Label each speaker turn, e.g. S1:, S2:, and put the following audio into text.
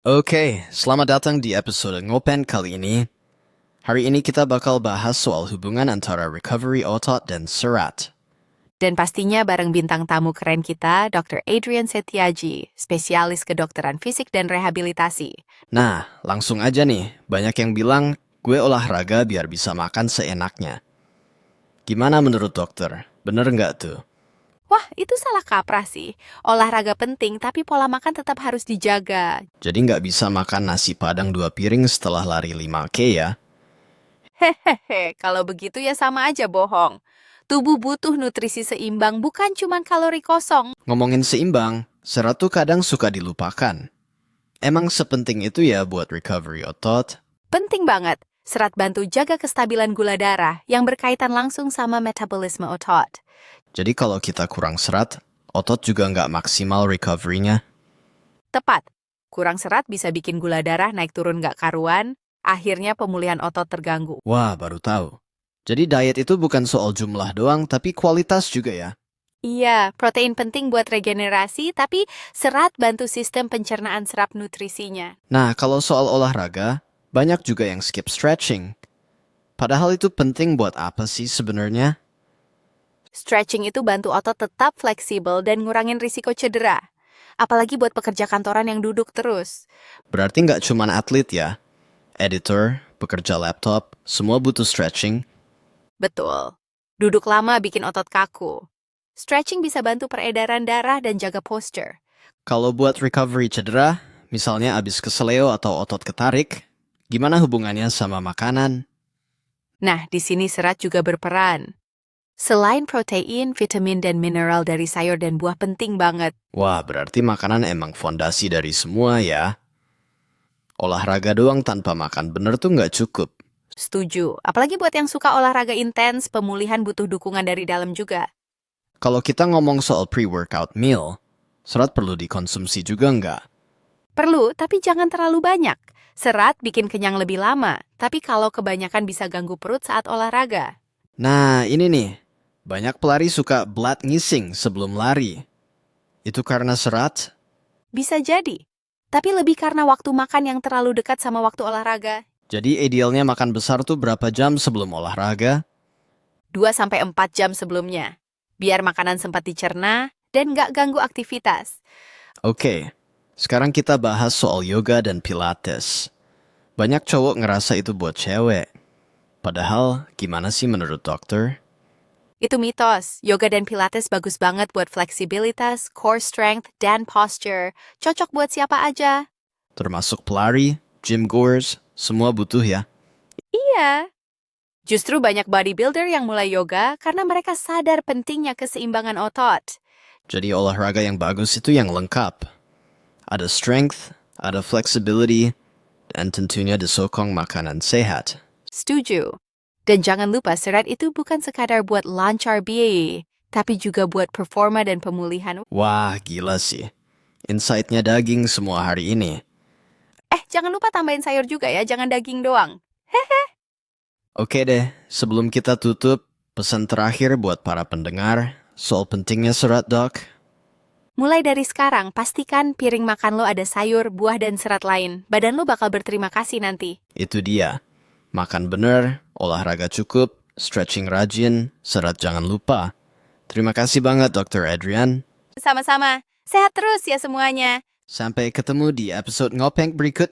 S1: Oke, selamat datang di episode Ngopen kali ini. Hari ini kita bakal bahas soal hubungan antara recovery otot dan serat.
S2: Dan pastinya bareng bintang tamu keren kita, Dr. Adrian Setiaji, spesialis kedokteran fisik dan rehabilitasi.
S1: Nah, langsung aja nih, banyak yang bilang gue olahraga biar bisa makan seenaknya. Gimana menurut dokter? Bener nggak tuh?
S2: Wah, itu salah kaprah sih. Olahraga penting, tapi pola makan tetap harus dijaga.
S1: Jadi nggak bisa makan nasi padang 2 piring setelah lari 5K ya?
S2: Hehehe, kalau begitu ya sama aja bohong. Tubuh butuh nutrisi seimbang, bukan cuma kalori kosong.
S1: Ngomongin seimbang, serat tuh kadang suka dilupakan. Emang sepenting itu ya buat recovery otot?
S2: Penting banget. Serat bantu jaga kestabilan gula darah yang berkaitan langsung sama metabolisme otot.
S1: Jadi kalau kita kurang serat, otot juga nggak maksimal recovery-nya.
S2: Tepat. Kurang serat bisa bikin gula darah naik turun nggak karuan, akhirnya pemulihan otot terganggu.
S1: Wah, baru tahu. Jadi diet itu bukan soal jumlah doang, tapi kualitas juga ya.
S2: Iya, protein penting buat regenerasi, tapi serat bantu sistem pencernaan serap nutrisinya.
S1: Nah, kalau soal olahraga, banyak juga yang skip stretching. Padahal itu penting buat apa sih sebenarnya?
S2: Stretching itu bantu otot tetap fleksibel dan ngurangin risiko cedera. Apalagi buat pekerja kantoran yang duduk terus.
S1: Berarti nggak cuma atlet ya. Editor, pekerja laptop, semua butuh stretching.
S2: Betul. Duduk lama bikin otot kaku. Stretching bisa bantu peredaran darah dan jaga posture.
S1: Kalau buat recovery cedera, misalnya abis keseleo atau otot ketarik, gimana hubungannya sama makanan?
S2: Nah, di sini serat juga berperan. Selain protein, vitamin, dan mineral dari sayur dan buah penting banget.
S1: Wah, berarti makanan emang fondasi dari semua ya. Olahraga doang tanpa makan bener tuh nggak cukup.
S2: Setuju. Apalagi buat yang suka olahraga intens, pemulihan butuh dukungan dari dalam juga.
S1: Kalau kita ngomong soal pre-workout meal, serat perlu dikonsumsi juga nggak?
S2: Perlu, tapi jangan terlalu banyak. Serat bikin kenyang lebih lama, tapi kalau kebanyakan bisa ganggu perut saat olahraga.
S1: Nah, ini nih. Banyak pelari suka blood ngising sebelum lari. Itu karena serat?
S2: Bisa jadi. Tapi lebih karena waktu makan yang terlalu dekat sama waktu olahraga.
S1: Jadi idealnya makan besar tuh berapa jam sebelum olahraga?
S2: 2-4 jam sebelumnya. Biar makanan sempat dicerna dan nggak ganggu aktivitas.
S1: Oke, sekarang kita bahas soal yoga dan pilates. Banyak cowok ngerasa itu buat cewek. Padahal, gimana sih menurut dokter?
S2: Itu mitos. Yoga dan pilates bagus banget buat fleksibilitas, core strength, dan posture. Cocok buat siapa aja.
S1: Termasuk pelari, gym goers, semua butuh ya.
S2: Iya. Justru banyak bodybuilder yang mulai yoga karena mereka sadar pentingnya keseimbangan otot.
S1: Jadi olahraga yang bagus itu yang lengkap. Ada strength, ada flexibility, dan tentunya disokong makanan sehat.
S2: Setuju. Dan jangan lupa serat itu bukan sekadar buat lancar biaya, tapi juga buat performa dan pemulihan.
S1: Wah, gila sih. Insight-nya daging semua hari ini.
S2: Jangan lupa tambahin sayur juga ya, jangan daging doang.
S1: Oke deh, sebelum kita tutup, pesan terakhir buat para pendengar soal pentingnya serat, Dok.
S2: Mulai dari sekarang, pastikan piring makan lo ada sayur, buah, dan serat lain. Badan lo bakal berterima kasih nanti.
S1: Itu dia. Makan bener, olahraga cukup, stretching rajin, serat jangan lupa. Terima kasih banget, Dr. Adrian.
S2: Sama-sama. Sehat terus ya semuanya.
S1: Sampai ketemu di episode Ngopeng berikut.